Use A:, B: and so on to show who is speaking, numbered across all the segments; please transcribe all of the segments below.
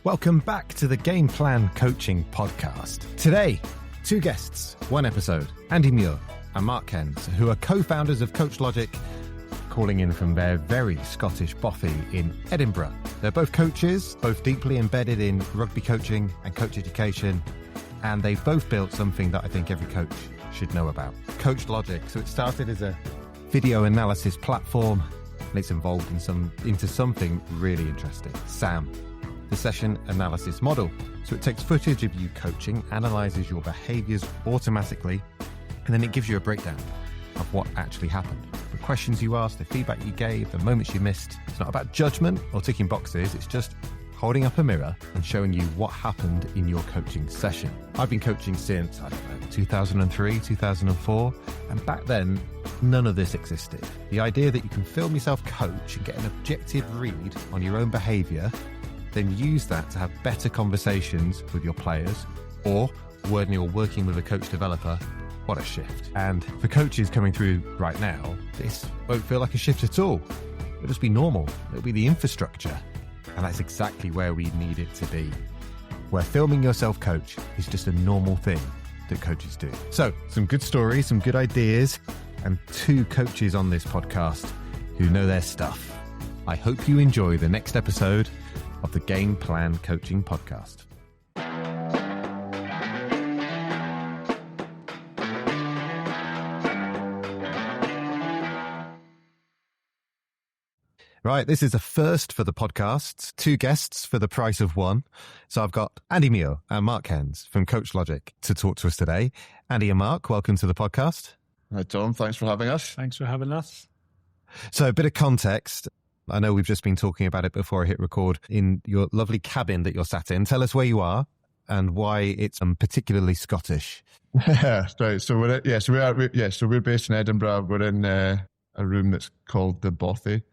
A: Welcome back to the Game Plan Coaching Podcast. Today, two guests, one episode, Andy Muir and Mark Cairns, who are co-founders of Coach Logic, calling in from their very Scottish bothy in Edinburgh. They're both coaches, both deeply embedded in rugby coaching and coach education, and they've both built something that I think every coach should know about. Coach Logic. So it started as a video analysis platform, and it's evolved into something really interesting. SAM, the session analysis model. So it takes footage of you coaching, analyzes your behaviors automatically, and then it gives you a breakdown of what actually happened. The questions you asked, the feedback you gave, the moments you missed. It's not about judgment or ticking boxes. It's just holding up a mirror and showing you what happened in your coaching session. I've been coaching since, 2003, 2004. And back then, none of this existed. The idea that you can film yourself coach and get an objective read on your own behavior, then use that to have better conversations with your players, or when you're working with a coach developer, what a shift. And for coaches coming through right now, this won't feel like a shift at all. It'll just be normal. It'll be the infrastructure. And that's exactly where we need it to be. Where filming yourself coach is just a normal thing that coaches do. So, some good stories, some good ideas, and two coaches on this podcast who know their stuff. I hope you enjoy the next episode of the Game Plan Coaching Podcast. Right, this is a first for the podcast. Two guests for the price of one. So I've got Andy Muir and Mark Cairns from Coach Logic to talk to us today. Andy and Mark, welcome to the podcast.
B: Hi, Tom. Thanks for having us.
C: Thanks for having us.
A: So a bit of context. I know we've just been talking about it before I hit record in your lovely cabin that you're sat in. Tell us where you are and why it's particularly Scottish.
B: Yeah, right. So we're based in Edinburgh. We're in a room that's called the bothy.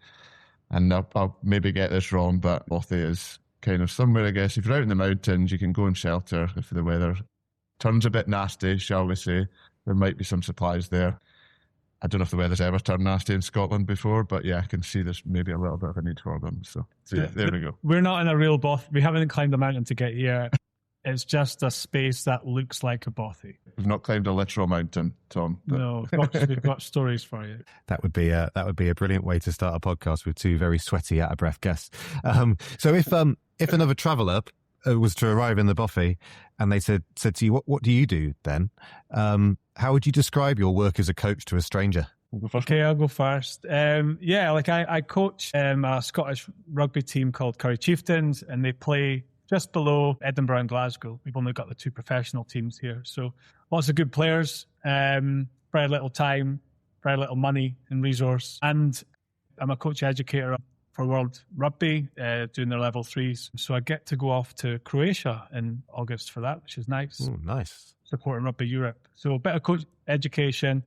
B: And I'll maybe get this wrong, but bothy is kind of somewhere, I guess. If you're out in the mountains, you can go and shelter if the weather turns a bit nasty, shall we say. There might be some supplies there. I don't know if the weather's ever turned nasty in Scotland before, but yeah, I can see there's maybe a little bit of a need for them. So yeah, there we go.
C: We're not in a real bothy. We haven't climbed a mountain to get here. It's just a space that looks like a bothy.
B: We've not climbed a literal mountain, Tom. But...
C: No, we've got stories for you.
A: That would be a brilliant way to start a podcast with two very sweaty, out of breath guests. So if another traveller was to arrive in the bothy and they said to you, what do you do then? How would you describe your work as a coach to a stranger?
C: Okay, I'll go first. I coach a Scottish rugby team called Curry Chieftains, and they play just below Edinburgh and Glasgow. We've only got the two professional teams here. So lots of good players, very little time, very little money and resource. And I'm a coach educator for World Rugby, doing their level 3s. So I get to go off to Croatia in August for that, which is nice.
A: Oh, nice.
C: Supporting Rugby Europe. So a bit of coach education,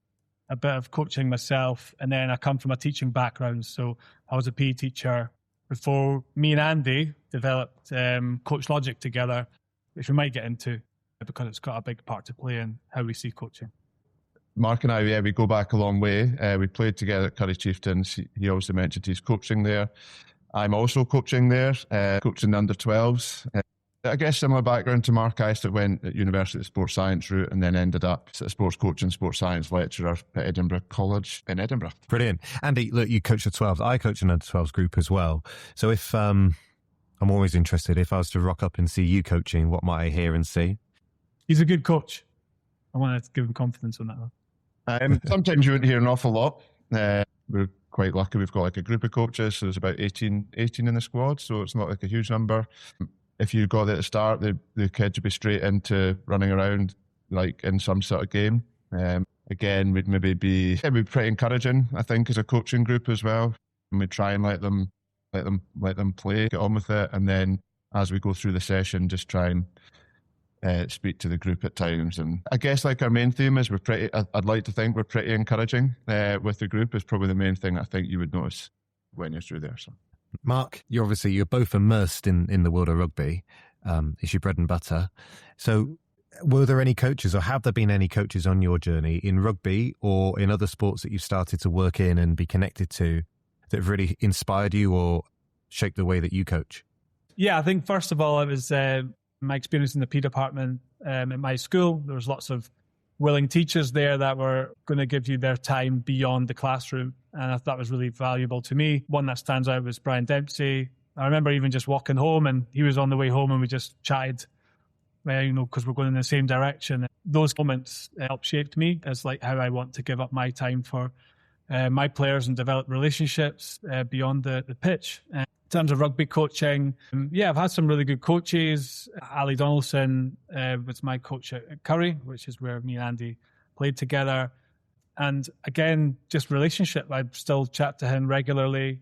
C: a bit of coaching myself, and then I come from a teaching background. So I was a PE teacher before me and Andy developed Coach Logic together, which we might get into because it's got a big part to play in how we see coaching.
B: Mark and I, we go back a long way. We played together at Curry Chieftains. He also mentioned he's coaching there. I'm also coaching there, coaching the under-12s. I guess similar background to Mark. I went at university the sports science route and then ended up as a sports coach and sports science lecturer at Edinburgh College in Edinburgh.
A: Brilliant. Andy, look, you coach the 12s. I coach an under-12s group as well. So if I'm always interested, if I was to rock up and see you coaching, what might I hear and see?
C: He's a good coach. I want to give him confidence on that one.
B: Sometimes you won't hear an awful lot. We're quite lucky. We've got like a group of coaches. So there's about 18 in the squad. So it's not like a huge number. If you got there at the start, the kids would be straight into running around like in some sort of game. Again, we'd maybe be pretty encouraging, I think, as a coaching group as well. And we'd try and let them play, get on with it. And then as we go through the session, just try and speak to the group at times. And I guess like our main theme is I'd like to think we're pretty encouraging with the group is probably the main thing I think you would notice when you're through there. So.
A: Mark, you're both immersed in the world of rugby. It's your bread and butter. So were there any coaches or have there been any coaches on your journey in rugby or in other sports that you've started to work in and be connected to that have really inspired you or shaped the way that you coach?
C: Yeah, I think first of all, it was my experience in the P department at my school. There was lots of willing teachers there that were going to give you their time beyond the classroom. And I thought that was really valuable to me. One that stands out was Brian Dempsey. I remember even just walking home and he was on the way home and we just chatted, because we're going in the same direction. Those moments helped shape me as like how I want to give up my time for my players and develop relationships beyond the pitch. In terms of rugby coaching, I've had some really good coaches. Ali Donaldson was my coach at Curry, which is where me and Andy played together. And again, just relationship. I still chat to him regularly.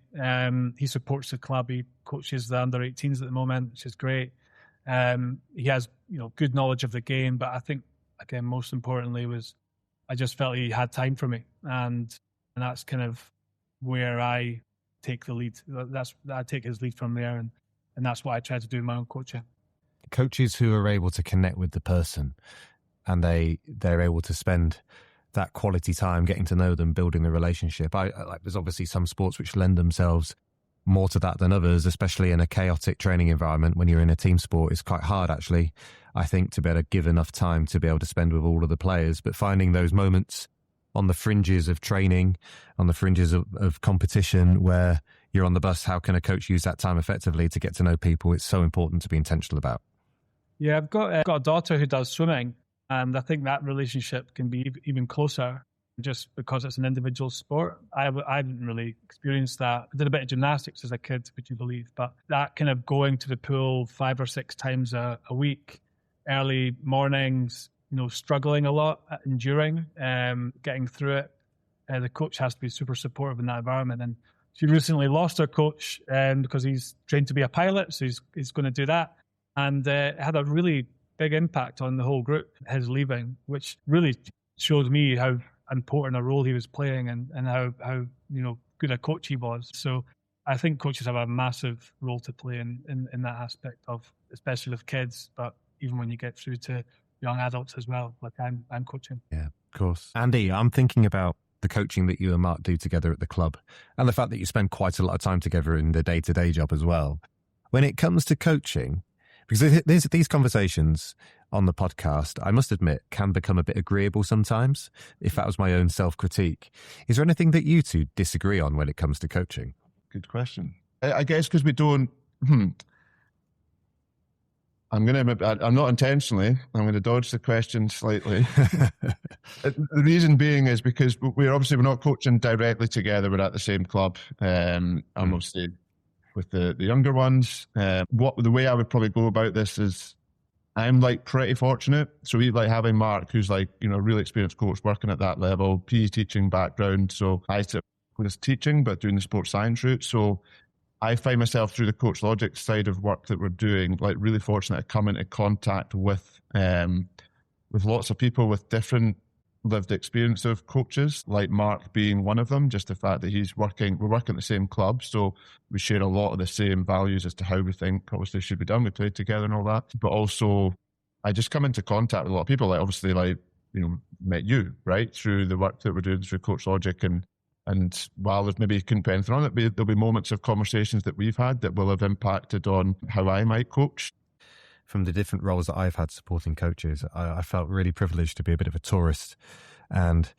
C: He supports the club. He coaches the under-18s at the moment, which is great. He has, good knowledge of the game. But I think, again, most importantly was I just felt he had time for me. And that's kind of where I take the lead. I take his lead from there. And that's what I try to do in my own coaching.
A: Coaches who are able to connect with the person and they're able to spend that quality time getting to know them, building the relationship. There's obviously some sports which lend themselves more to that than others, especially in a chaotic training environment. When you're in a team sport, it's quite hard, actually, I think, to be able to give enough time to be able to spend with all of the players. But finding those moments on the fringes of training, on the fringes of competition where you're on the bus, how can a coach use that time effectively to get to know people? It's so important to be intentional about.
C: Yeah, I've got a daughter who does swimming. And I think that relationship can be even closer just because it's an individual sport. I didn't really experience that. I did a bit of gymnastics as a kid, would you believe? But that kind of going to the pool 5 or 6 times a week, early mornings, struggling a lot, enduring, getting through it. The coach has to be super supportive in that environment. And she recently lost her coach because he's trained to be a pilot, so he's going to do that. And it had a really big impact on the whole group, his leaving, which really showed me how important a role he was playing and how good a coach he was. So I think coaches have a massive role to play in that aspect of, especially with kids, but even when you get through to young adults as well, like I'm coaching.
A: Yeah, of course. Andy, I'm thinking about the coaching that you and Mark do together at the club and the fact that you spend quite a lot of time together in the day-to-day job as well. When it comes to coaching, because these conversations on the podcast, I must admit, can become a bit agreeable sometimes, if that was my own self-critique. Is there anything that you two disagree on when it comes to coaching?
B: Good question. I guess because we don't... I'm not intentionally, I'm going to dodge the question slightly. The reason being is because we're not coaching directly together. We're at the same club. I'm mostly with the younger ones. The way I would probably go about this is I'm pretty fortunate. So we having Mark, who's really experienced coach working at that level, PE teaching background. So I was teaching, but doing the sports science route. So I find myself through the Coach Logic side of work that we're doing, really fortunate to come into contact with lots of people with different lived experience of coaches, like Mark being one of them. Just the fact that we're working at the same club, so we share a lot of the same values as to how we think obviously should be done. We played together and all that, but also I just come into contact with a lot of people, met you, right, through the work that we're doing through Coach Logic, and while there's maybe couldn't put anything on it, there'll be moments of conversations that we've had that will have impacted on how I might coach.
A: From the different roles that I've had supporting coaches, I felt really privileged to be a bit of a tourist and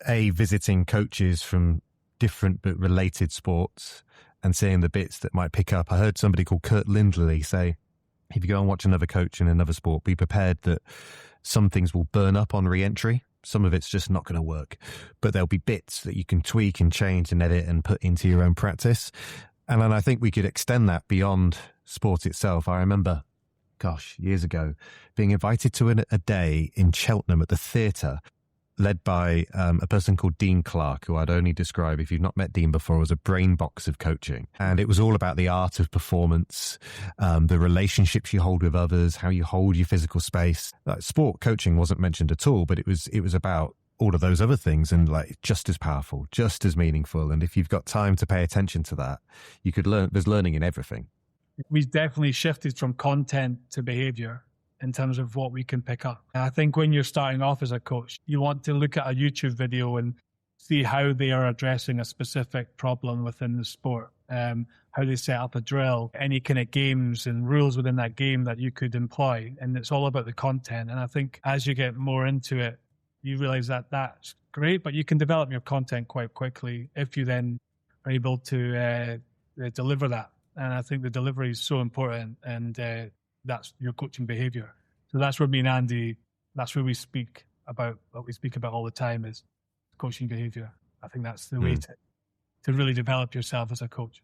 A: visiting coaches from different but related sports and seeing the bits that might pick up. I heard somebody called Kurt Lindley say, if you go and watch another coach in another sport, be prepared that some things will burn up on re-entry. Some of it's just not going to work, but there'll be bits that you can tweak and change and edit and put into your own practice. And then I think we could extend that beyond sport itself. I remember, years ago, being invited to a day in Cheltenham at the theatre, led by a person called Dean Clark, who I'd only describe, if you've not met Dean before, as a brain box of coaching. And it was all about the art of performance, the relationships you hold with others, how you hold your physical space. Sport coaching wasn't mentioned at all, but it was about all of those other things and just as powerful, just as meaningful. And if you've got time to pay attention to that, you could learn. There's learning in everything.
C: We've definitely shifted from content to behavior in terms of what we can pick up. And I think when you're starting off as a coach, you want to look at a YouTube video and see how they are addressing a specific problem within the sport. how they set up a drill, any kind of games and rules within that game that you could employ. And it's all about the content. And I think as you get more into it, you realize that that's great, but you can develop your content quite quickly if you then are able to deliver that. And I think the delivery is so important, and that's your coaching behavior. So that's where me and Andy, that's where we speak about what we speak about all the time is coaching behavior. I think that's the way to really develop yourself as a coach.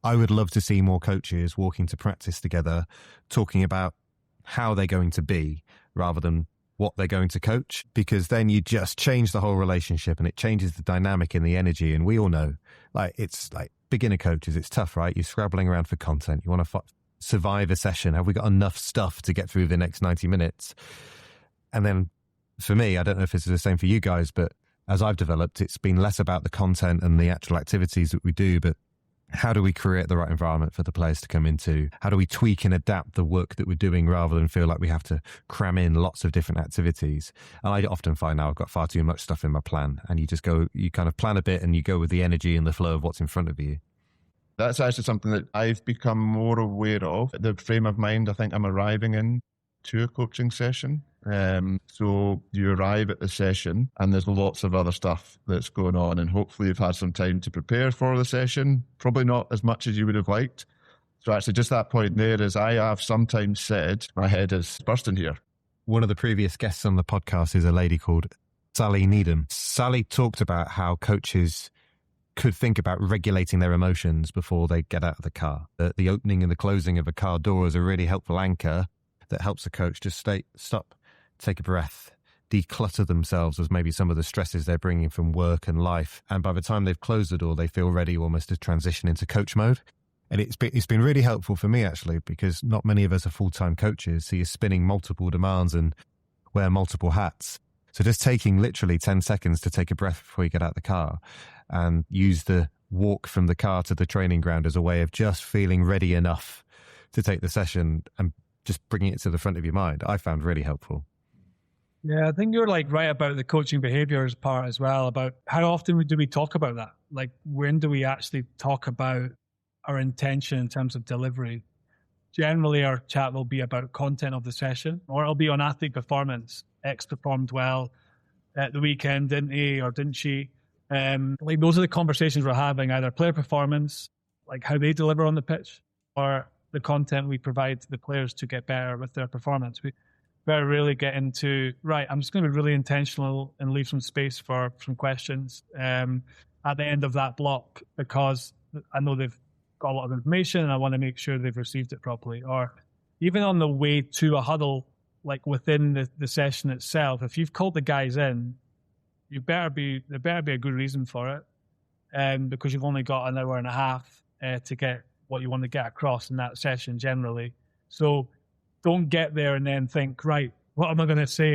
A: I would love to see more coaches walking to practice together, talking about how they're going to be rather than what they're going to coach, because then you just change the whole relationship and it changes the dynamic and the energy. And we all know, like, it's like beginner coaches, it's tough, right? You're scrabbling around for content. You want to survive a session. Have we got enough stuff to get through the next 90 minutes? And then for me, I don't know if it's the same for you guys, but as I've developed, it's been less about the content and the actual activities that we do, but how do we create the right environment for the players to come into? How do we tweak and adapt the work that we're doing rather than feel like we have to cram in lots of different activities? And I often find now I've got far too much stuff in my plan, and you kind of plan a bit and you go with the energy and the flow of what's in front of you.
B: That's actually something that I've become more aware of. The frame of mind I think I'm arriving in to a coaching session. So you arrive at the session and there's lots of other stuff that's going on, and hopefully you've had some time to prepare for the session, probably not as much as you would have liked. So actually just that point there is I have sometimes said my head is bursting here.
A: One of the previous guests on the podcast is a lady called Sally Needham. Sally talked about how coaches could think about regulating their emotions before they get out of the car. The opening and the closing of a car door is a really helpful anchor that helps a coach just stop, take a breath, declutter themselves as maybe some of the stresses they're bringing from work and life. And by the time they've closed the door, they feel ready almost to transition into coach mode. And it's been really helpful for me, actually, because not many of us are full-time coaches, so you're spinning multiple demands and wear multiple hats. So just taking literally 10 seconds to take a breath before you get out the car and use the walk from the car to the training ground as a way of just feeling ready enough to take the session and just bringing it to the front of your mind, I found really helpful.
C: Yeah, I think you're right about the coaching behaviors part as well, about how often do we talk about that? Like, when do we actually talk about our intention in terms of delivery? Generally, our chat will be about content of the session, or it'll be on athlete performance. X performed well at the weekend, didn't he, or didn't she? Those are the conversations we're having, either player performance, like how they deliver on the pitch, or the content we provide to the players to get better with their performance. We very rarely get into, right, I'm just going to be really intentional and leave some space for some questions at the end of that block, because I know they've got a lot of information and I want to make sure they've received it properly. Or even on the way to a huddle, like within the session itself, if you've called the guys in, there better be a good reason for it, because you've only got an hour and a half to get what you want to get across in that session generally. So don't get there and then think, right, what am I going to say?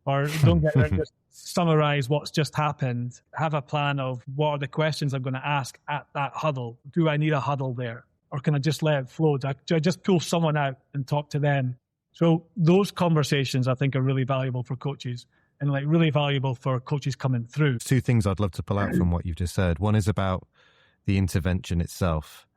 C: Or don't get there and just summarize what's just happened. Have a plan of what are the questions I'm going to ask at that huddle. Do I need a huddle there? Or can I just let it flow? Do I just pull someone out and talk to them? So those conversations I think are really valuable for coaches, and really valuable for coaches coming through.
A: Two things I'd love to pull out from what you've just said. One is about the intervention itself,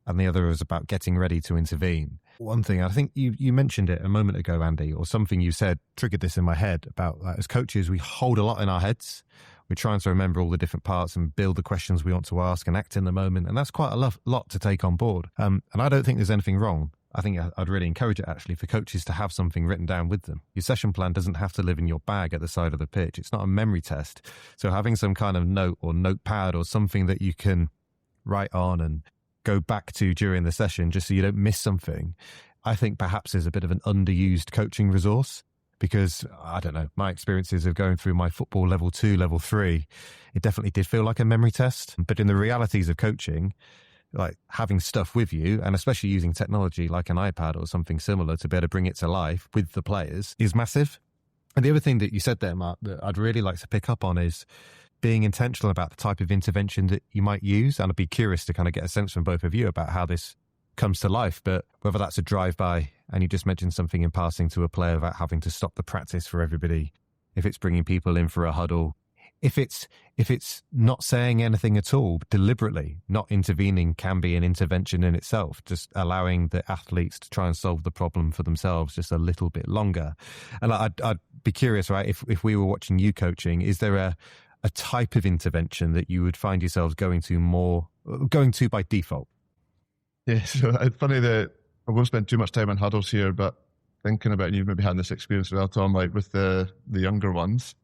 A: and the other is about getting ready to intervene. One thing, I think you mentioned it a moment ago, Andy, or something you said triggered this in my head about, like, as coaches, we hold a lot in our heads. We're trying to remember all the different parts and build the questions we want to ask and act in the moment. And that's quite a lot to take on board. And I don't think there's anything wrong. I think I'd really encourage it, actually, for coaches to have something written down with them. Your session plan doesn't have to live in your bag at the side of the pitch. It's not a memory test. So having some kind of note or notepad or something that you can write on and go back to during the session just so you don't miss something, I think perhaps is a bit of an underused coaching resource. Because, I don't know, my experiences of going through my football level 2, level 3, it definitely did feel like a memory test. But in the realities of coaching, like having stuff with you, and especially using technology like an iPad or something similar to be able to bring it to life with the players, is massive. And the other thing that you said there, Mark, that I'd really like to pick up on is being intentional about the type of intervention that you might use. And I'd be curious to kind of get a sense from both of you about how this comes to life, but whether that's a drive-by, and you just mentioned something in passing to a player about having to stop the practice for everybody, if it's bringing people in for a huddle, if it's not saying anything at all, deliberately not intervening can be an intervention in itself, just allowing the athletes to try and solve the problem for themselves just a little bit longer. And I'd be curious, right, if we were watching you coaching, is there a type of intervention that you would find yourselves going to by default?
B: Yeah, so it's funny that I won't spend too much time on huddles here, but thinking about, and you've maybe had this experience as well, Tom, like with the younger ones,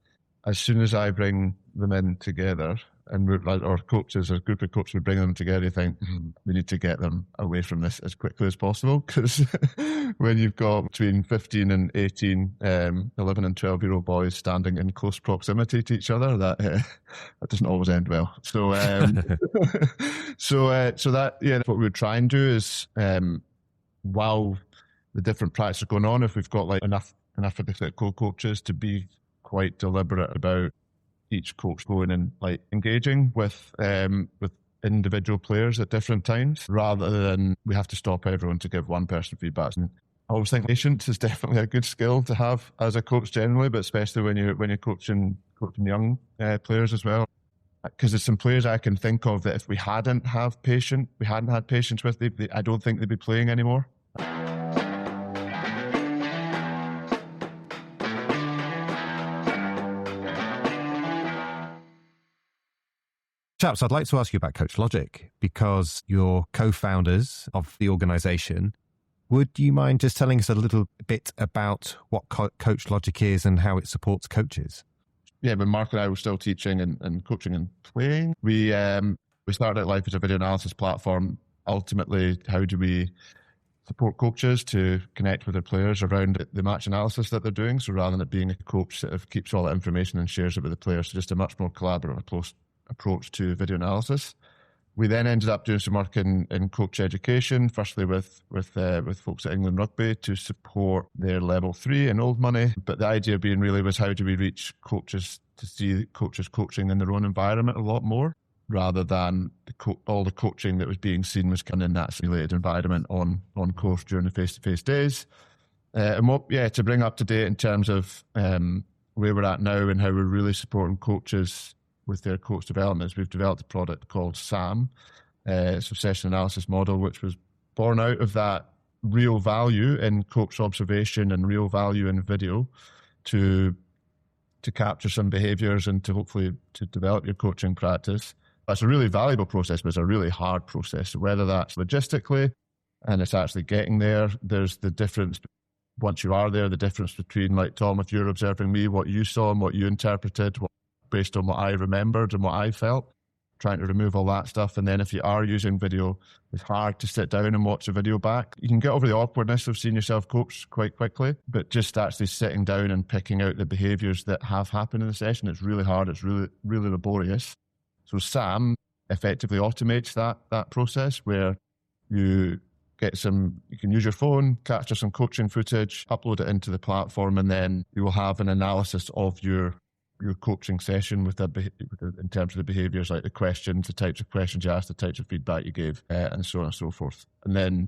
B: as soon as I bring them in together, and our coaches, a group of coaches, we bring them together, you think, we need to get them away from this as quickly as possible, because when you've got between 15 and 18, 11 and 12-year-old boys standing in close proximity to each other, that doesn't always end well. So, so that, yeah, what we would try and do is, while the different practices are going on, if we've got like enough of the co-coaches to be quite deliberate about each coach going and like engaging with individual players at different times, rather than we have to stop everyone to give one person feedback. And I always think patience is definitely a good skill to have as a coach generally, but especially when you're coaching young players as well. Because there's some players I can think of that if we hadn't had patience with, I don't think they'd be playing anymore.
A: Chaps, I'd like to ask you about Coach Logic, because you're co-founders of the organisation. Would you mind just telling us a little bit about what Coach Logic is and how it supports coaches?
B: Yeah, when Mark and I were still teaching and coaching and playing, we started out life as a video analysis platform. Ultimately, how do we support coaches to connect with their players around the match analysis that they're doing? So rather than it being a coach that keeps all that information and shares it with the players, so just a much more collaborative, close approach to video analysis. We then ended up doing some work in coach education, firstly with folks at England Rugby to support their level 3 in old money. But the idea being really was, how do we reach coaches to see coaches coaching in their own environment a lot more, rather than all the coaching that was being seen was kind of in that simulated environment on course during the face-to-face days. To bring up to date in terms of where we're at now and how we're really supporting coaches with their coach developments, we've developed a product called SAM, it's a session analysis model, which was born out of that real value in coach observation and real value in video to capture some behaviours and to hopefully to develop your coaching practice. That's a really valuable process, but it's a really hard process. So whether that's logistically and it's actually getting there, there's the difference. Once you are there, the difference between, like Tom, if you're observing me, what you saw and what you interpreted, based on what I remembered and what I felt, trying to remove all that stuff. And then if you are using video, it's hard to sit down and watch a video back. You can get over the awkwardness of seeing yourself coach quite quickly, but just actually sitting down and picking out the behaviours that have happened in the session, it's really hard. It's really, really laborious. So SAM effectively automates that process, where you can use your phone, capture some coaching footage, upload it into the platform, and then you will have an analysis of your coaching session in terms of the behaviours, like the questions, the types of questions you asked, the types of feedback you gave, and so on and so forth. And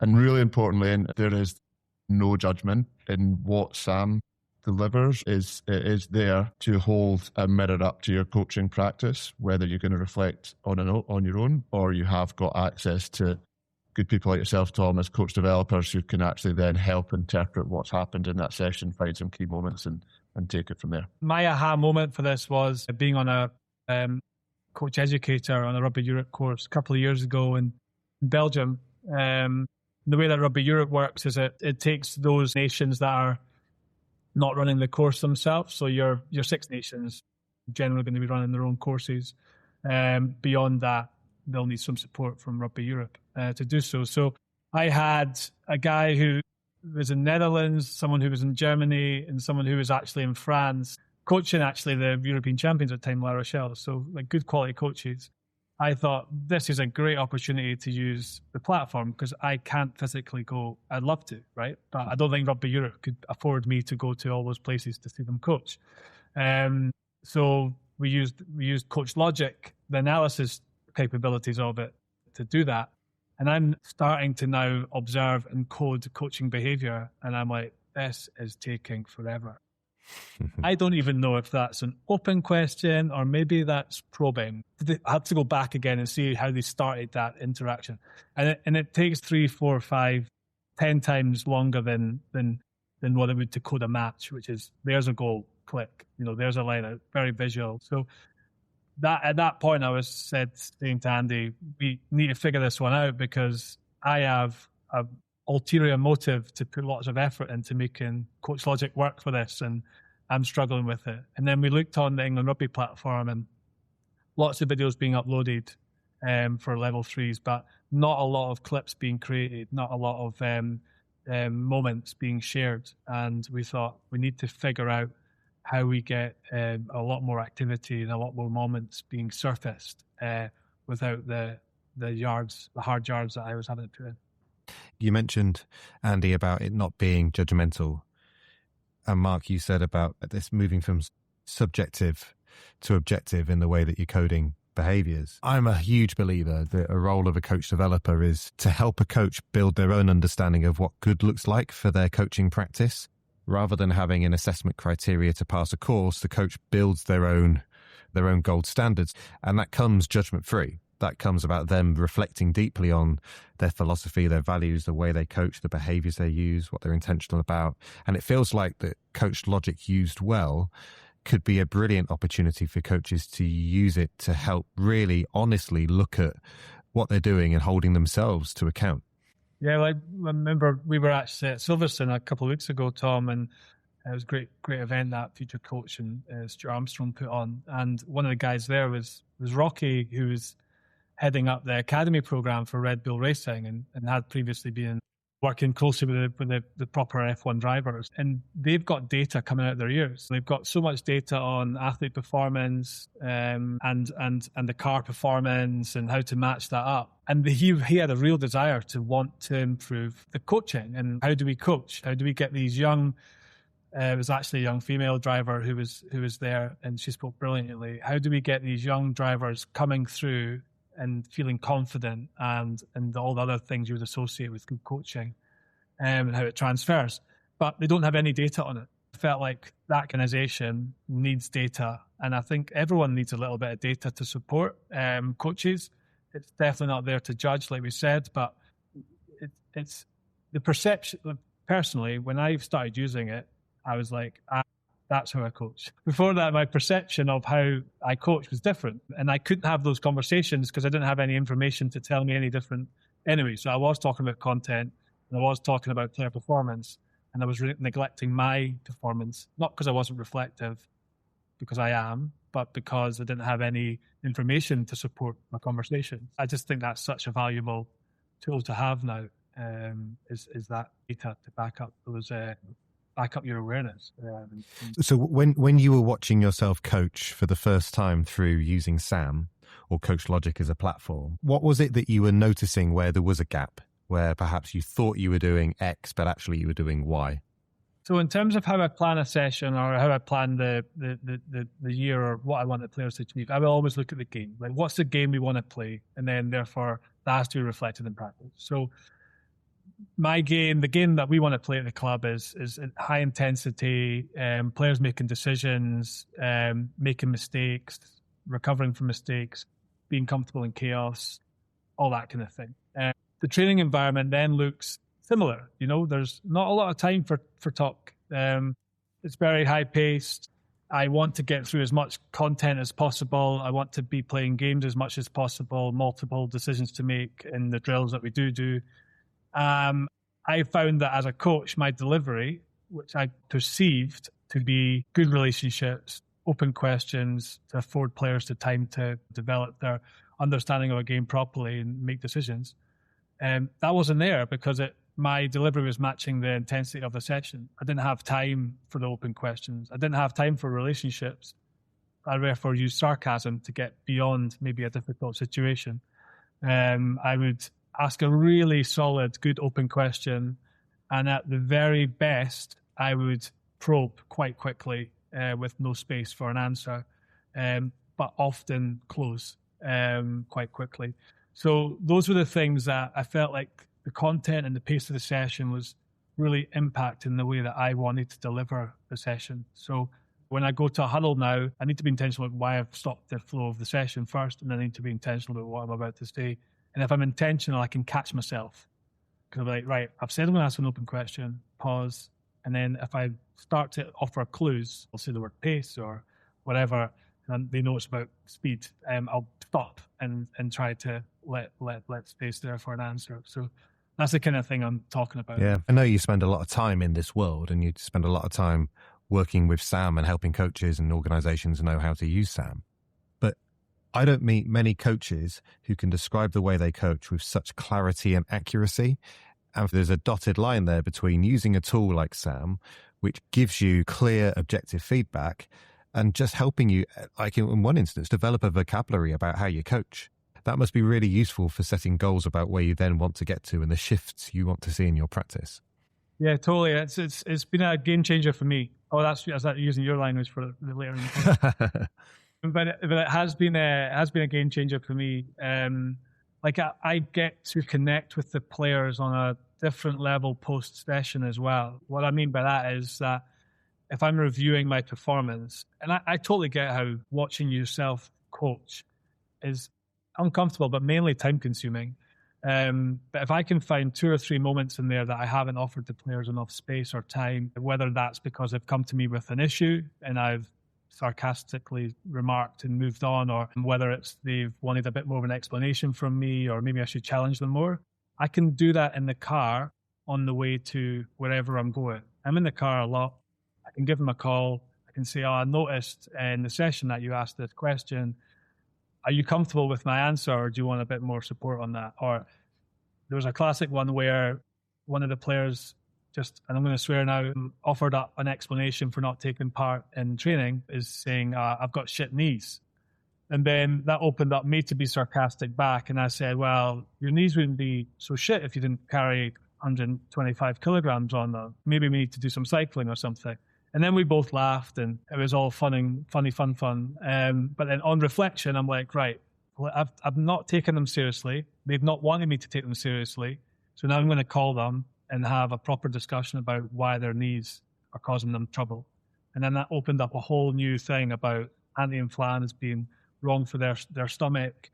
B: really importantly, there is no judgment in what SAM delivers. It is there to hold a mirror up to your coaching practice, whether you're going to reflect on your own, or you have got access to good people like yourself, Tom, as coach developers who can actually then help interpret what's happened in that session, find some key moments and take it from there. My
C: aha moment for this was being on a coach educator on a Rugby Europe course a couple of years ago in Belgium. The way that Rugby Europe works is it takes those nations that are not running the course themselves. So your Six Nations generally going to be running their own courses. Beyond that, they'll need some support from Rugby Europe to do so. So I had a guy who was in Netherlands, someone who was in Germany, and someone who was actually in France, coaching actually the European champions at the time, La Rochelle. So like good quality coaches. I thought this is a great opportunity to use the platform because I can't physically go. I'd love to, right? But I don't think Rugby Europe could afford me to go to all those places to see them coach. So we used Coach Logic, the analysis capabilities of it, to do that. And I'm starting to now observe and code coaching behavior. And I'm like, this is taking forever. I don't even know if that's an open question or maybe that's probing. I have to go back again and see how they started that interaction. And it takes 3, 4, 5, 10 times longer than what it would to code a match, which is there's a goal, click, there's a line out, very visual. So that at that point I was saying to Andy, we need to figure this one out because I have a ulterior motive to put lots of effort into making Coach Logic work for this, and I'm struggling with it. And then we looked on the England Rugby platform and lots of videos being uploaded for level 3s, but not a lot of clips being created, not a lot of moments being shared. And we thought we need to figure out how we get a lot more activity and a lot more moments being surfaced without the hard yards that I was having to put in.
A: You mentioned, Andy, about it not being judgmental. And Mark, you said about this moving from subjective to objective in the way that you're coding behaviours. I'm a huge believer that a role of a coach developer is to help a coach build their own understanding of what good looks like for their coaching practice. Rather than having an assessment criteria to pass a course, the coach builds their own gold standards. And that comes judgment-free. That comes about them reflecting deeply on their philosophy, their values, the way they coach, the behaviours they use, what they're intentional about. And it feels like that Coach Logic used well could be a brilliant opportunity for coaches to use it to help really honestly look at what they're doing and holding themselves to account.
C: Yeah, I remember we were actually at Silverstone a couple of weeks ago, Tom, and it was a great event that Future Coach and Stuart Armstrong put on. And one of the guys there was Rocky, who was heading up the academy program for Red Bull Racing and had previously been working closely with the proper F1 drivers. And they've got data coming out of their ears. They've got so much data on athlete performance and the car performance and how to match that up. And he had a real desire to want to improve the coaching. And how do we coach? How do we get these young... it was actually a young female driver who was there, and she spoke brilliantly. How do we get these young drivers coming through and feeling confident and all the other things you would associate with good coaching and how it transfers? But they don't have any data on it. I felt like that organisation needs data, and I think everyone needs a little bit of data to support coaches. It's definitely not there to judge, like we said, but it's the perception. Personally, when I started using it, I was like, that's how I coach. Before that, my perception of how I coach was different. And I couldn't have those conversations because I didn't have any information to tell me any different anyway. So I was talking about content and I was talking about player performance, and I was neglecting my performance, not because I wasn't reflective, because I am, but because I didn't have any information to support my conversation. I just think that's such a valuable tool to have now, is that data to back up those back up your awareness.
A: So when you were watching yourself coach for the first time through using SAM or Coach Logic as a platform, what was it that you were noticing where there was a gap, where perhaps you thought you were doing X, but actually you were doing Y?
C: So in terms of how I plan a session or how I plan the year or what I want the players to achieve, I will always look at the game. Like, what's the game we want to play? And then therefore that has to be reflected in practice. So my game, the game that we want to play at the club is high intensity, players making decisions, making mistakes, recovering from mistakes, being comfortable in chaos, all that kind of thing. The training environment then looks similar. There's not a lot of time for talk. It's very high paced. I want to get through as much content as possible. I want to be playing games as much as possible, multiple decisions to make in the drills that we do. I found that as a coach, my delivery, which I perceived to be good relationships, open questions, to afford players the time to develop their understanding of a game properly and make decisions, that wasn't there because my delivery was matching the intensity of the session. I didn't have time for the open questions. I didn't have time for relationships. I therefore used sarcasm to get beyond maybe a difficult situation. I would ask a really solid, good open question, and at the very best, I would probe quite quickly with no space for an answer, but often close quite quickly. So those were the things that I felt like the content and the pace of the session was really impacting the way that I wanted to deliver the session. So when I go to a huddle now, I need to be intentional about why I've stopped the flow of the session first, and then I need to be intentional about what I'm about to say. And if I'm intentional, I can catch myself. Because I'm like, right, I've said I'm going to ask an open question, pause. And then if I start to offer clues, I'll say the word pace or whatever, and they know it's about speed, I'll stop and try to let space there for an answer. So that's the kind of thing I'm talking about.
A: Yeah, I know you spend a lot of time in this world, and you spend a lot of time working with SAM and helping coaches and organizations know how to use SAM. But I don't meet many coaches who can describe the way they coach with such clarity and accuracy. And there's a dotted line there between using a tool like SAM, which gives you clear, objective feedback, and just helping you, like in one instance, develop a vocabulary about how you coach. That must be really useful for setting goals about where you then want to get to and the shifts you want to see in your practice.
C: Yeah, totally. It's been a game changer for me. Oh, is that using your language for the later? But it has been a game changer for me. Like I get to connect with the players on a different level post session as well. What I mean by that is that if I'm reviewing my performance, and I totally get how watching yourself coach is uncomfortable, but mainly time consuming. But if I can find 2 or 3 moments in there that I haven't offered the players enough space or time, whether that's because they've come to me with an issue and I've sarcastically remarked and moved on, or whether it's they've wanted a bit more of an explanation from me, or maybe I should challenge them more, I can do that in the car on the way to wherever I'm going. I'm in the car a lot. I can give them a call. I can say, I noticed in the session that you asked this question. Are you comfortable with my answer, or do you want a bit more support on that? Or there was a classic one where one of the players and I'm going to swear now, offered up an explanation for not taking part in training, is saying, I've got shit knees. And then that opened up me to be sarcastic back. And I said, well, your knees wouldn't be so shit if you didn't carry 125 kilograms on them. Maybe we need to do some cycling or something. And then we both laughed, and it was all funny, fun. But then on reflection, I'm like, right, well, I've not taken them seriously. They've not wanted me to take them seriously. So now I'm going to call them and have a proper discussion about why their knees are causing them trouble. And then that opened up a whole new thing about anti-inflammatories being wrong for their stomach,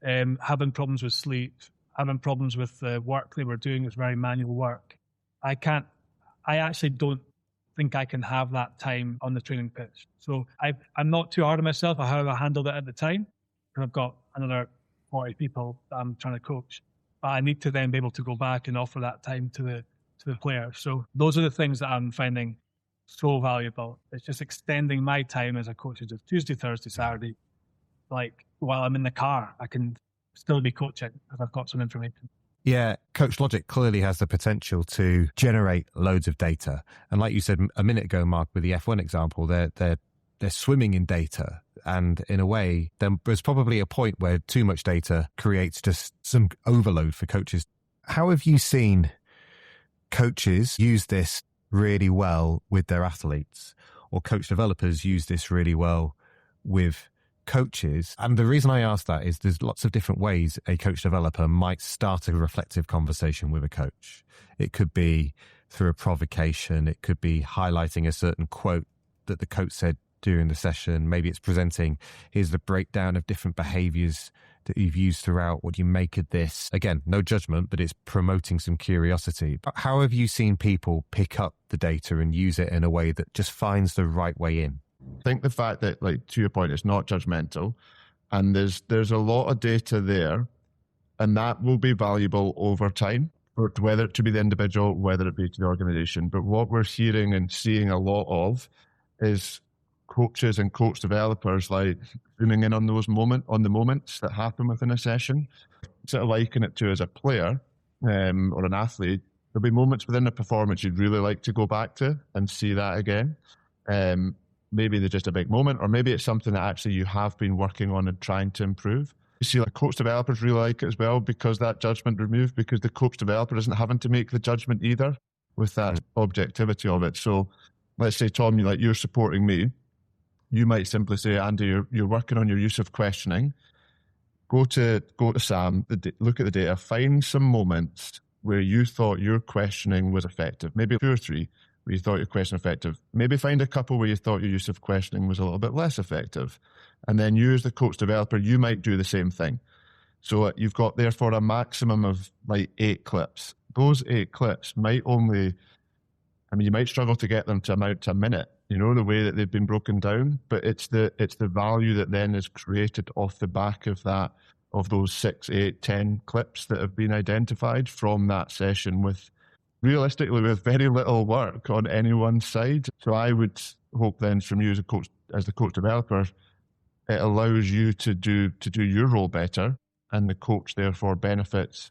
C: having problems with sleep, having problems with the work they were doing. It's very manual work. I actually don't think I can have that time on the training pitch. So I'm not too hard on myself on how I handled it at the time. I've got another 40 people that I'm trying to coach. But I need to then be able to go back and offer that time to the player. So those are the things that I'm finding so valuable. It's just extending my time as a coach. It's Tuesday, Thursday, Saturday. Like while I'm in the car, I can still be coaching if I've got some information.
A: Yeah, Coach Logic clearly has the potential to generate loads of data. And like you said a minute ago, Mark, with the F1 example, they're swimming in data. And in a way, there's probably a point where too much data creates just some overload for coaches. How have you seen coaches use this really well with their athletes, or coach developers use this really well with coaches? And the reason I ask that is there's lots of different ways a coach developer might start a reflective conversation with a coach. It could be through a provocation. It could be highlighting a certain quote that the coach said during the session. Maybe it's presenting, here's the breakdown of different behaviors that you've used throughout. What do you make of this? Again, no judgment, but it's promoting some curiosity. But how have you seen people pick up the data and use it in a way that just finds the right way in?
B: I think the fact that, like, to your point, it's not judgmental, and there's a lot of data there, and that will be valuable over time, whether it to be the individual, whether it be to the organization. But what we're hearing and seeing a lot of is coaches and coach developers like zooming in on the moments that happen within a session. Sort of liken it to as a player or an athlete, there'll be moments within a performance you'd really like to go back to and see that again. Maybe they're just a big moment, or maybe it's something that actually you have been working on and trying to improve. You see, like, coach developers really like it as well, because that judgment removed, because the coach developer isn't having to make the judgment either with that objectivity of it. So let's say, Tom, you're supporting me. You might simply say, Andy, you're working on your use of questioning. Go to Sam, look at the data, find some moments where you thought your questioning was effective. Maybe 2 or 3 where you thought your question effective. Maybe find a couple where you thought your use of questioning was a little bit less effective. And then you as the coach developer, you might do the same thing. So you've got therefore a maximum of like 8 clips. Those 8 clips might only, you might struggle to get them to amount to a minute, the way that they've been broken down, but it's the value that then is created off the back of that, of those 6, 8, 10 clips that have been identified from that session with very little work on any one side. So I would hope then from you as the coach developer, it allows you to do your role better, and the coach therefore benefits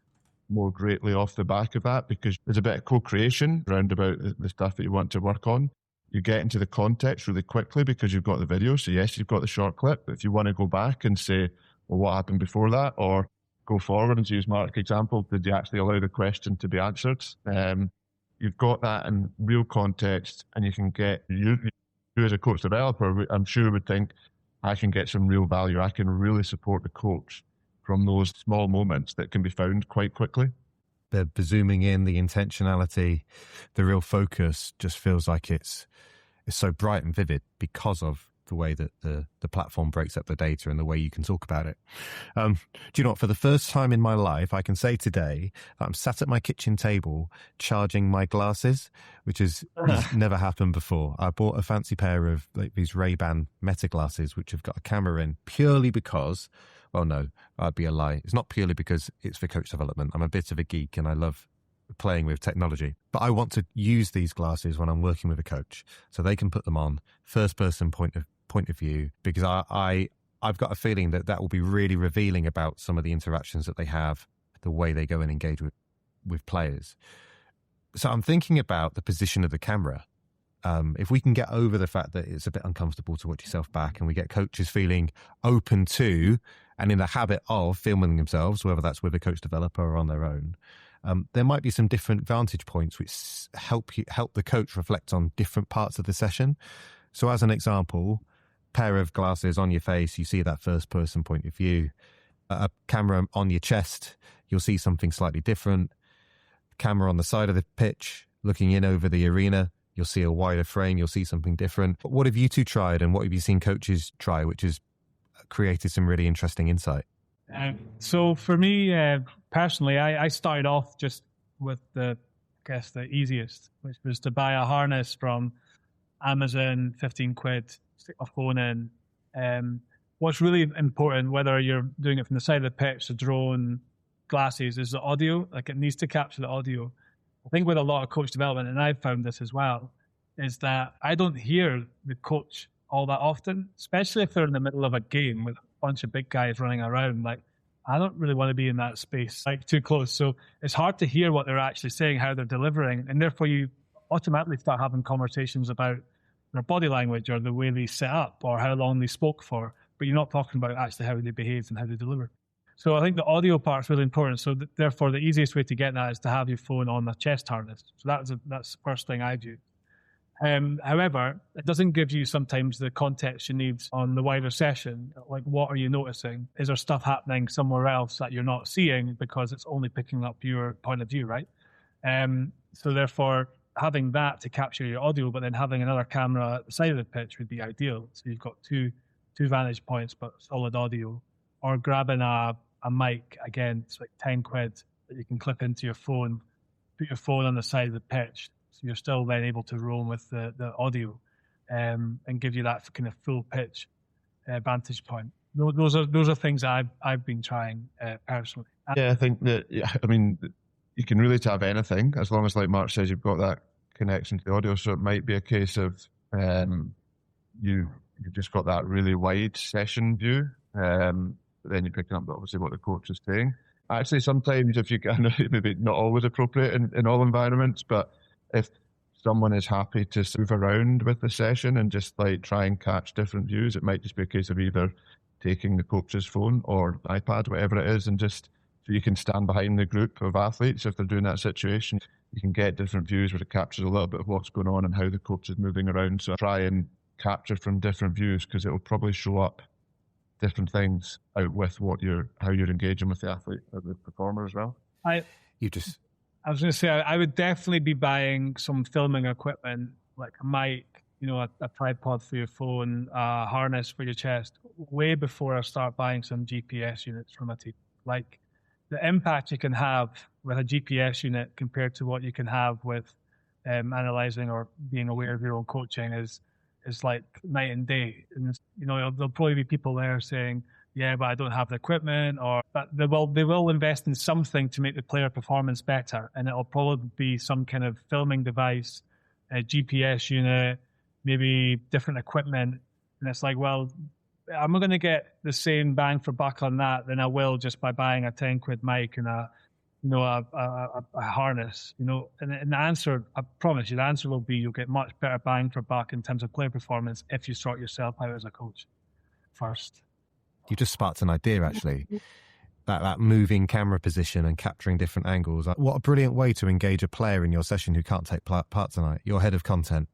B: more greatly off the back of that, because there's a bit of co-creation around about the stuff that you want to work on. You get into the context really quickly because you've got the video. So yes, you've got the short clip, but if you want to go back and say, well, what happened before that? Or go forward and to use Mark's example, did you actually allow the question to be answered? You've got that in real context, and you can get, you as a coach developer, I'm sure would think, I can get some real value. I can really support the coach from those small moments that can be found quite quickly.
A: The zooming in, the intentionality, the real focus just feels like it's so bright and vivid because of the way that the platform breaks up the data and the way you can talk about it. Do you know what? For the first time in my life, I can say today that I'm sat at my kitchen table charging my glasses, which has never happened before. I bought a fancy pair of like these Ray-Ban Meta glasses, which have got a camera in, purely because, well, no, that'd be a lie. It's not purely because it's for coach development. I'm a bit of a geek and I love playing with technology, but I want to use these glasses when I'm working with a coach so they can put them on first person point of view, because I've got a feeling that will be really revealing about some of the interactions that they have, the way they go and engage with players. So I'm thinking about the position of the camera. If we can get over the fact that it's a bit uncomfortable to watch yourself back, and we get coaches feeling open to and in the habit of filming themselves, whether that's with a coach developer or on their own, there might be some different vantage points which help the coach reflect on different parts of the session. So as an example, pair of glasses on your face, you see that first person point of view. A camera on your chest, you'll see something slightly different. Camera on the side of the pitch, looking in over the arena, you'll see a wider frame, you'll see something different. What have you two tried, and what have you seen coaches try, which has created some really interesting insight?
C: So for me, personally, I started off just with the easiest, which was to buy a harness from Amazon, 15 quid, stick my phone in. What's really important, whether you're doing it from the side of the pitch, the drone, glasses, is the audio. Like, it needs to capture the audio. I think with a lot of coach development, and I've found this as well, is that I don't hear the coach all that often, especially if they're in the middle of a game with a bunch of big guys running around. Like, I don't really want to be in that space, like, too close. So it's hard to hear what they're actually saying, how they're delivering, and therefore you automatically start having conversations about their body language or the way they set up or how long they spoke for, but you're not talking about actually how they behaved and how they delivered. So I think the audio part is really important. So therefore, the easiest way to get that is to have your phone on a chest harness. So that's the first thing I do. However, it doesn't give you sometimes the context you need on the wider session. Like, what are you noticing? Is there stuff happening somewhere else that you're not seeing because it's only picking up your point of view, right? So therefore, having that to capture your audio, but then having another camera at the side of the pitch would be ideal. So you've got two vantage points, but solid audio. Or grabbing a mic, again, it's like 10 quid that you can clip into your phone, put your phone on the side of the pitch. So you're still then able to roam with the audio and give you that kind of full pitch vantage point. Those are things I've been trying personally.
B: Yeah, I think that, you can really have anything as long as, like Mark says, you've got that connection to the audio. So it might be a case of you've just got that really wide session view, but then you're picking up obviously what the coach is saying. Actually, sometimes if you can, maybe not always appropriate in all environments, but if someone is happy to move around with the session and just like try and catch different views, it might just be a case of either taking the coach's phone or iPad, whatever it is, and just so you can stand behind the group of athletes if they're doing that situation. You can get different views where it captures a little bit of what's going on and how the coach is moving around. So try and capture from different views, because it will probably show up different things out with how you're engaging with the athlete or the performer as well.
A: You just
C: I was going to say, I would definitely be buying some filming equipment, like a mic, a tripod for your phone, a harness for your chest, way before I start buying some GPS units from a team. Like, the impact you can have with a GPS unit compared to what you can have with analysing or being aware of your own coaching is like night and day. And, there'll probably be people there saying, yeah, but I don't have the equipment, but they will invest in something to make the player performance better. And it'll probably be some kind of filming device, a GPS unit, maybe different equipment. And it's like, well, I'm not going to get the same bang for buck on that than I will just by buying a 10 quid mic and a harness, and the answer, I promise you, the answer will be you'll get much better bang for buck in terms of player performance if you sort yourself out as a coach first.
A: You just sparked an idea, actually. That moving camera position and capturing different angles. What a brilliant way to engage a player in your session who can't take part tonight. You're head of content.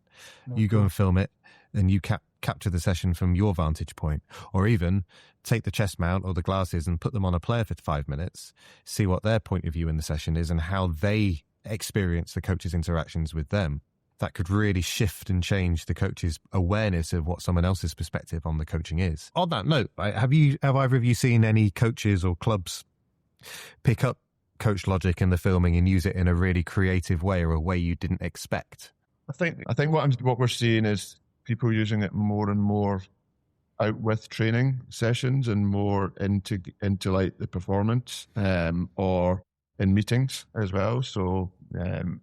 A: You go and film it, and you capture the session from your vantage point. Or even take the chest mount or the glasses and put them on a player for 5 minutes, see what their point of view in the session is and how they experience the coach's interactions with them. That could really shift and change the coach's awareness of what someone else's perspective on the coaching is. On that note, have either of you seen any coaches or clubs pick up Coach Logic and the filming and use it in a really creative way or a way you didn't expect?
B: I think what we're seeing is people using it more and more out with training sessions and more into like the performance or in meetings as well. So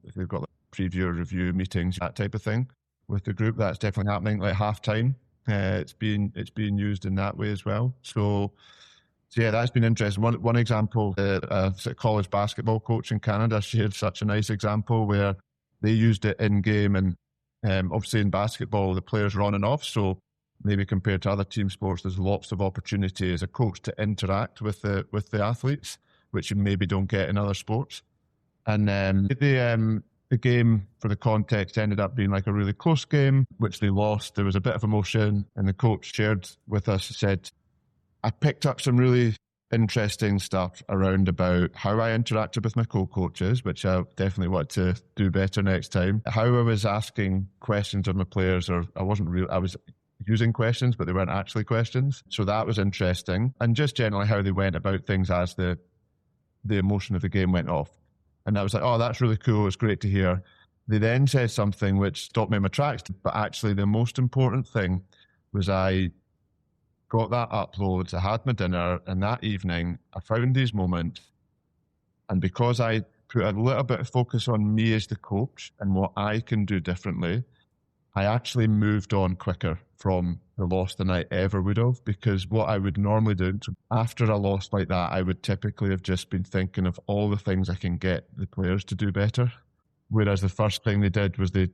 B: if they've got like preview or review meetings, that type of thing with the group, that's definitely happening. Like halftime, it's being used in that way as well. So yeah, that's been interesting. One example, a college basketball coach in Canada shared such a nice example where they used it in game, and obviously in basketball the players are on and off, so maybe compared to other team sports there's lots of opportunity as a coach to interact with the athletes, which you maybe don't get in other sports. And the game, for the context, ended up being like a really close game, which they lost. There was a bit of emotion, and the coach shared with us, said, I picked up some really interesting stuff around about how I interacted with my co-coaches, which I definitely want to do better next time. How I was asking questions of my players, or I was using questions, but they weren't actually questions. So that was interesting. And just generally how they went about things as the emotion of the game went off. And I was like, oh, that's really cool. It's great to hear. They then said something which stopped me in my tracks. But actually, the most important thing was I got that upload, I had my dinner, and that evening I found these moments. And because I put a little bit of focus on me as the coach and what I can do differently, I actually moved on quicker from the loss than I ever would have, because what I would normally do after a loss like that, I would typically have just been thinking of all the things I can get the players to do better. Whereas the first thing they did was they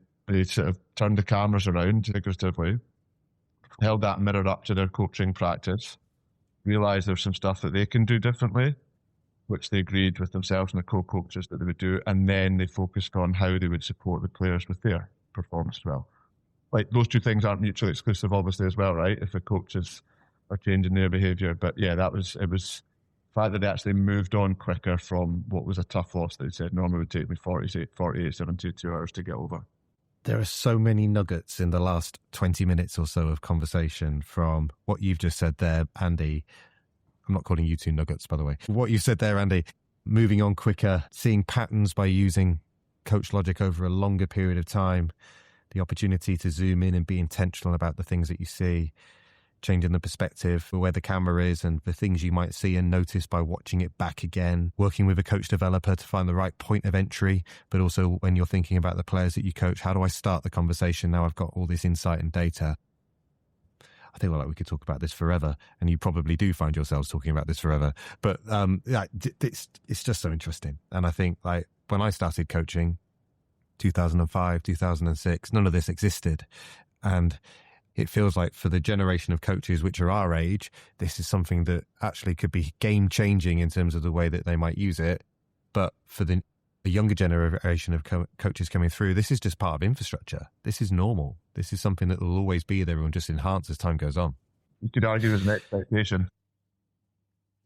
B: sort of turned the cameras around figuratively, held that mirror up to their coaching practice, realised there's some stuff that they can do differently, which they agreed with themselves and the co-coaches that they would do, and then they focused on how they would support the players with their performance as well. Like, those two things aren't mutually exclusive, obviously, as well, right? If the coaches are changing their behaviour. But yeah, it was the fact that they actually moved on quicker from what was a tough loss that they said normally would take me 48, 72 hours to get over.
A: There are so many nuggets in the last 20 minutes or so of conversation from what you've just said there, Andy. I'm not calling you two nuggets, by the way. What you said there, Andy, moving on quicker, seeing patterns by using Coach Logic over a longer period of time, the opportunity to zoom in and be intentional about the things that you see, changing the perspective for where the camera is and the things you might see and notice by watching it back again, working with a coach developer to find the right point of entry, but also when you're thinking about the players that you coach, how do I start the conversation now I've got all this insight and data? I think like we could talk about this forever, and you probably do find yourselves talking about this forever. But it's just so interesting. And I think like when I started coaching, 2005, 2006, none of this existed. And it feels like for the generation of coaches which are our age, this is something that actually could be game-changing in terms of the way that they might use it. But for the younger generation of coaches coming through, this is just part of infrastructure. This is normal. This is something that will always be there and just enhance as time goes on.
B: You could argue there's an expectation.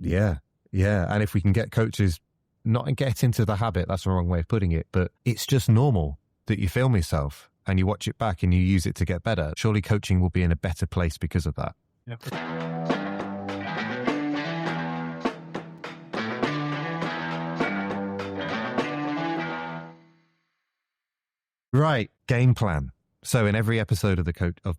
A: Yeah. And if we can get coaches not get into the habit, that's the wrong way of putting it, but it's just normal that you film yourself and you watch it back and you use it to get better. Surely coaching will be in a better place because of that.
C: Yeah.
A: Right, game plan. So in every episode of the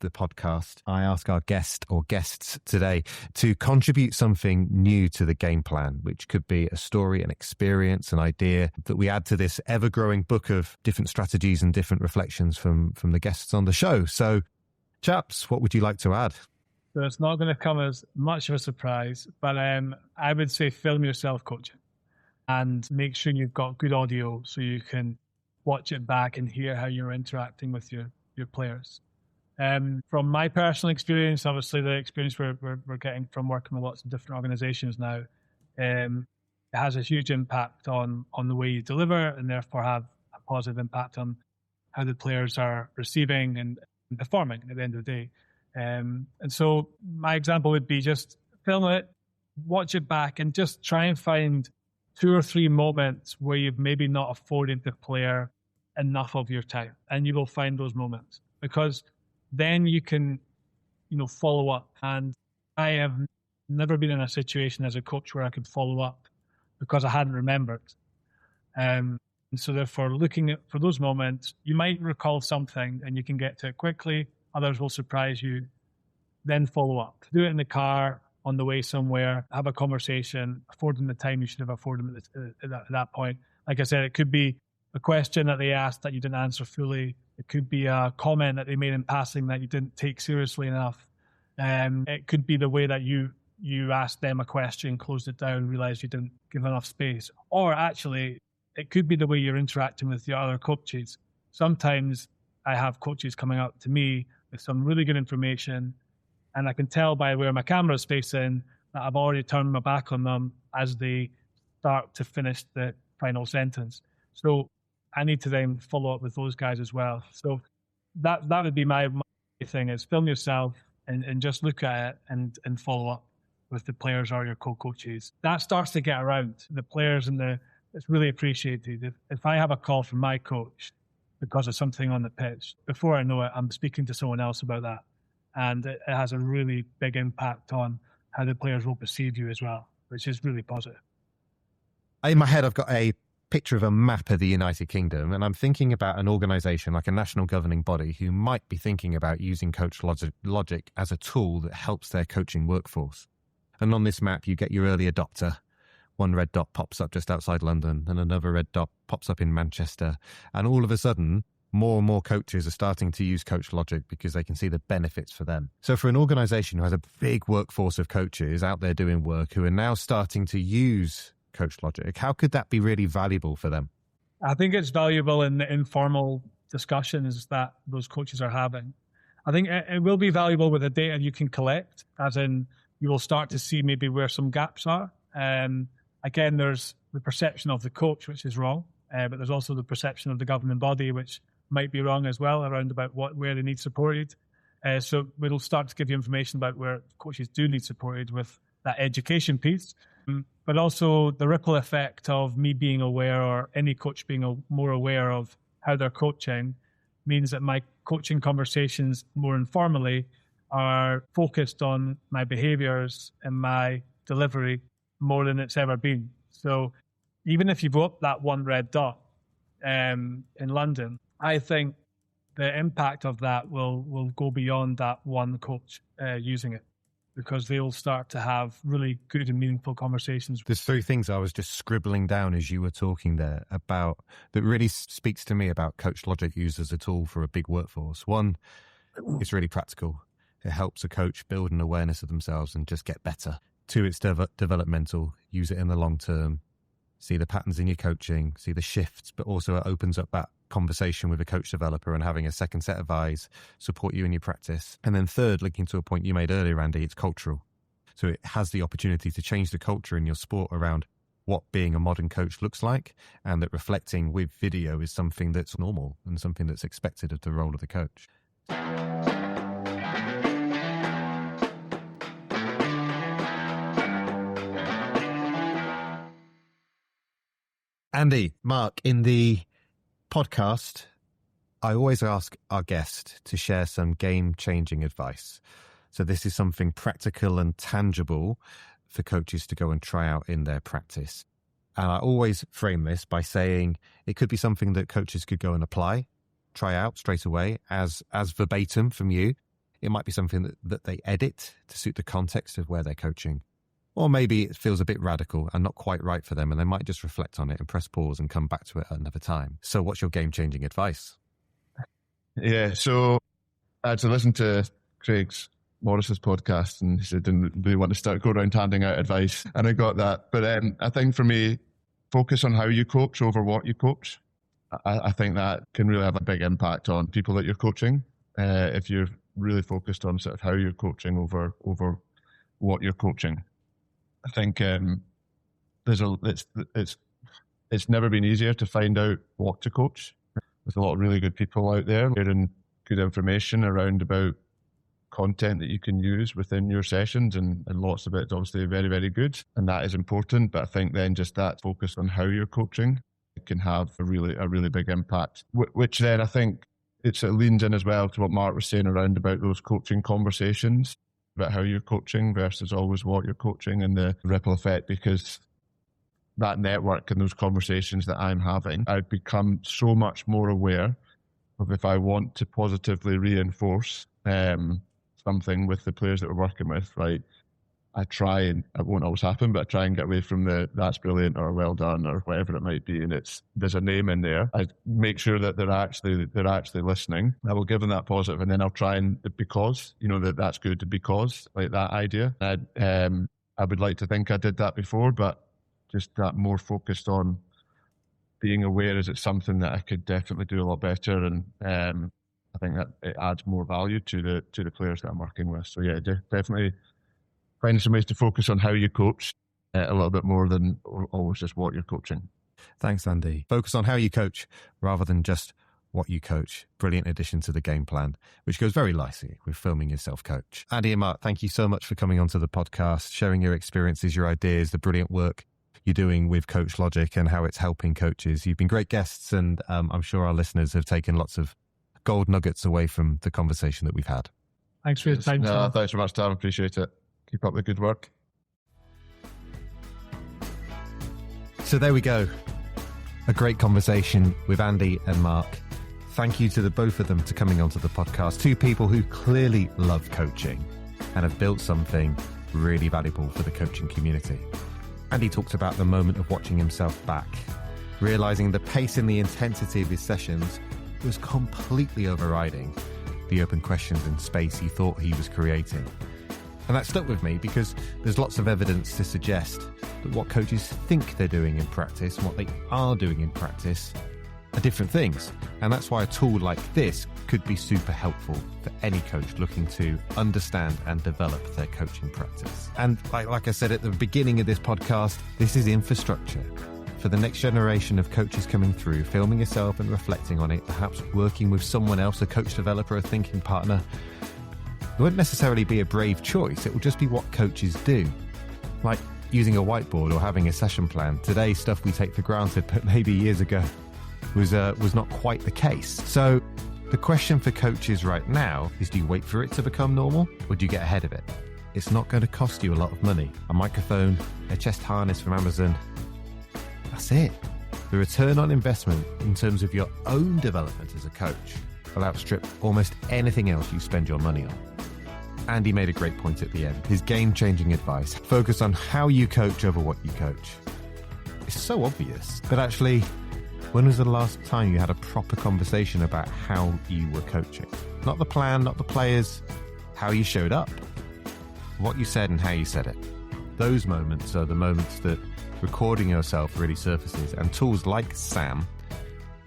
A: podcast, I ask our guest or guests today to contribute something new to the game plan, which could be a story, an experience, an idea that we add to this ever-growing book of different strategies and different reflections from the guests on the show. So, chaps, what would you like to add?
C: So it's not going to come as much of a surprise, but I would say film yourself coaching and make sure you've got good audio so you can watch it back and hear how you're interacting with your players. From my personal experience, obviously the experience we're getting from working with lots of different organizations now, it has a huge impact on the way you deliver and therefore have a positive impact on how the players are receiving and performing at the end of the day. And so my example would be just film it, watch it back, and just try and find 2 or 3 moments where you've maybe not afforded the player enough of your time, and you will find those moments, because then you can, follow up. And I have never been in a situation as a coach where I could follow up because I hadn't remembered. And so therefore, looking for those moments, you might recall something and you can get to it quickly. Others will surprise you. Then follow up. Do it in the car, on the way somewhere, have a conversation, afford them the time you should have afforded them at that point. Like I said, it could be a question that they asked that you didn't answer fully. It could be a comment that they made in passing that you didn't take seriously enough. It could be the way that you asked them a question, closed it down, realized you didn't give enough space. Or actually, it could be the way you're interacting with your other coaches. Sometimes I have coaches coming up to me with some really good information, and I can tell by where my camera is facing that I've already turned my back on them as they start to finish the final sentence. So I need to then follow up with those guys as well. So that would be my thing, is film yourself and just look at it and follow up with the players or your co-coaches. That starts to get around the players, and it's really appreciated. If I have a call from my coach because of something on the pitch, before I know it, I'm speaking to someone else about that. And it has a really big impact on how the players will perceive you as well, which is really positive.
A: In my head, I've got a picture of a map of the United Kingdom, and I'm thinking about an organisation like a national governing body who might be thinking about using Coach Logic as a tool that helps their coaching workforce. And on this map, you get your early adopter. One red dot pops up just outside London, and another red dot pops up in Manchester. And all of a sudden, more and more coaches are starting to use Coach Logic because they can see the benefits for them. So for an organisation who has a big workforce of coaches out there doing work who are now starting to use Coach Logic, how could that be really valuable for them?
C: I think it's valuable in the informal discussions that those coaches are having. I think it will be valuable with the data you can collect, as in you will start to see maybe where some gaps are. Again, there's the perception of the coach, which is wrong, but there's also the perception of the governing body, which might be wrong as well, around about where they need supported. So it'll start to give you information about where coaches do need supported with that education piece. But also the ripple effect of me being aware, or any coach being more aware of how they're coaching, means that my coaching conversations more informally are focused on my behaviours and my delivery more than it's ever been. So even if you've got that one red dot in London, I think the impact of that will go beyond that one coach using it, because they'll start to have really good and meaningful conversations.
A: There's 3 things I was just scribbling down as you were talking there about that really speaks to me about Coach Logic used as a tool for a big workforce. One, it's really practical. It helps a coach build an awareness of themselves and just get better. 2, it's developmental. Use it in the long term. See the patterns in your coaching, see the shifts, but also it opens up that conversation with a coach developer and having a second set of eyes support you in your practice. And then 3rd, linking to a point you made earlier, Andy, it's cultural. So it has the opportunity to change the culture in your sport around what being a modern coach looks like, and that reflecting with video is something that's normal and something that's expected of the role of the coach. Andy, Mark, in the podcast, I always ask our guest to share some game-changing advice. So this is something practical and tangible for coaches to go and try out in their practice. And I always frame this by saying it could be something that coaches could go and apply, try out straight away as verbatim from you. It might be something that they edit to suit the context of where they're coaching. Or maybe it feels a bit radical and not quite right for them, and they might just reflect on it and press pause and come back to it at another time. So what's your game-changing advice?
B: Yeah, so I had to listen to Craig's Morris's podcast, and he said didn't really want to go around handing out advice, and I got that. But I think for me, focus on how you coach over what you coach. I think that can really have a big impact on people that you're coaching. If you're really focused on sort of how you're coaching over what you're coaching. I think it's never been easier to find out what to coach. There's a lot of really good people out there sharing good information around about content that you can use within your sessions, and lots of it's obviously very, very good, and that is important. But I think then just that focus on how you're coaching can have a really big impact, which then I think it leans in as well to what Mark was saying around about those coaching conversations, about how you're coaching versus always what you're coaching, and the ripple effect, because that network and those conversations that I'm having, I've become so much more aware of if I want to positively reinforce something with the players that we're working with, right? I try, and it won't always happen, but I try and get away from the "that's brilliant" or "well done" or whatever it might be, and there's a name in there. I make sure that they're actually listening. I will give them that positive, and then I'll try and because that's good, because like that idea. I would like to think I did that before, but just that more focused on being aware, is it something that I could definitely do a lot better, and I think that it adds more value to the players that I'm working with. So yeah, definitely finding some ways to focus on how you coach a little bit more than always just what you're coaching.
A: Thanks, Andy. Focus on how you coach rather than just what you coach. Brilliant addition to the game plan, which goes very nicely with filming yourself coach. Andy and Mark, thank you so much for coming onto the podcast, sharing your experiences, your ideas, the brilliant work you're doing with Coach Logic and how it's helping coaches. You've been great guests, and I'm sure our listeners have taken lots of gold nuggets away from the conversation that we've had.
C: Thanks for your time.
B: No, thanks so much, Tom. Appreciate it. Keep up the good work.
A: So there we go. A great conversation with Andy and Mark. Thank you to the both of them for coming onto the podcast. Two people who clearly love coaching and have built something really valuable for the coaching community. Andy talked about the moment of watching himself back, realizing the pace and the intensity of his sessions was completely overriding the open questions and space he thought he was creating. And that stuck with me because there's lots of evidence to suggest that what coaches think they're doing in practice and what they are doing in practice are different things. And that's why a tool like this could be super helpful for any coach looking to understand and develop their coaching practice. And like I said at the beginning of this podcast, this is infrastructure for the next generation of coaches coming through, filming yourself and reflecting on it, perhaps working with someone else, a coach developer, a thinking partner. It won't necessarily be a brave choice. It will just be what coaches do. Like using a whiteboard or having a session plan. Today, stuff we take for granted, but maybe years ago was not quite the case. So the question for coaches right now is, do you wait for it to become normal or do you get ahead of it? It's not going to cost you a lot of money. A microphone, a chest harness from Amazon. That's it. The return on investment in terms of your own development as a coach will outstrip almost anything else you spend your money on. Andy made a great point at the end. His game-changing advice: focus on how you coach over what you coach. It's so obvious, but actually, when was the last time you had a proper conversation about how you were coaching? Not the plan, not the players, how you showed up, what you said and how you said it. Those moments are the moments that recording yourself really surfaces, and tools like Sam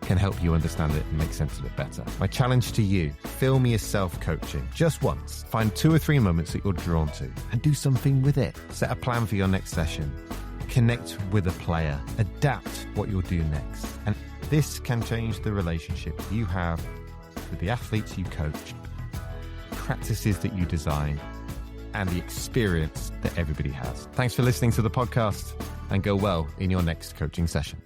A: can help you understand it and make sense of it better. My challenge to you: film yourself coaching just once. Find 2 or 3 moments that you're drawn to and do something with it. Set a plan for your next session. Connect with a player. Adapt what you'll do next. And this can change the relationship you have with the athletes you coach, practices that you design, and the experience that everybody has. Thanks for listening to the podcast, and go well in your next coaching session.